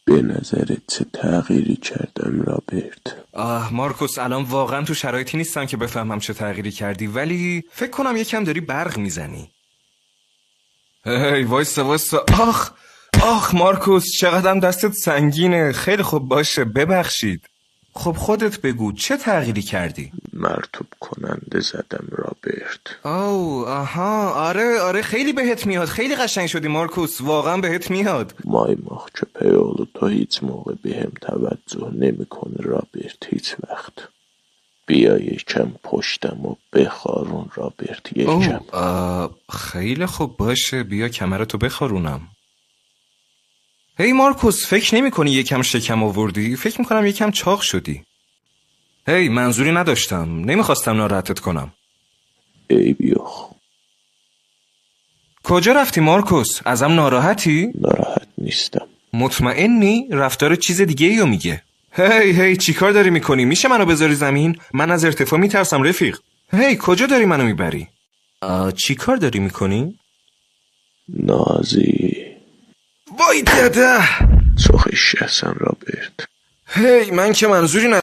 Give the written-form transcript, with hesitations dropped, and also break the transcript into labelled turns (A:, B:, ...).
A: به نظرت چه تغییری کردم رابرت؟
B: مارکوس الان واقعا تو شرایطی نیستم که بفهمم چه تغییری کردی، ولی فکر کنم یکم داری برق میزنی. هی وایسا. آخ مارکوس، چقدرم دستت سنگینه. خیلی خوب باشه، ببخشید. خب خودت بگو چه تغییری کردی؟
A: مرطوب کننده زدم رابرت.
B: آها، آره خیلی بهت میاد. خیلی قشنگ شدی مارکوس، واقعا بهت میاد.
A: مایماخ köpeğoğlu تو هیچ موقع بهم توجه نمیکنه رابرت، هیچ وقت. بیا یکم پشتم و بخارون رابرت، یکم.
B: خیلی خوب باشه، بیا کمرتو بخارونم. هی مارکوس، فکر نمی کنی یکم شکم آوردی؟ فکر میکنم یکم چاق شدی. هی منظوری نداشتم، نمیخواستم ناراحتت کنم.
A: ای بیخ.
B: کجا رفتی مارکوس؟ ازم ناراحتی؟
A: ناراحت نیستم.
B: مطمئنی؟ رفتار چیز دیگه ایو میگه. هی چی کار داری میکنی؟ میشه منو بذاری زمین؟ من از ارتفاع میترسم رفیق. هی کجا داری منو میبری؟ چی کار داری میکنی؟
A: نازی.
B: وای داده.
A: Çok eşyasan Robert.
B: هی من که منظوری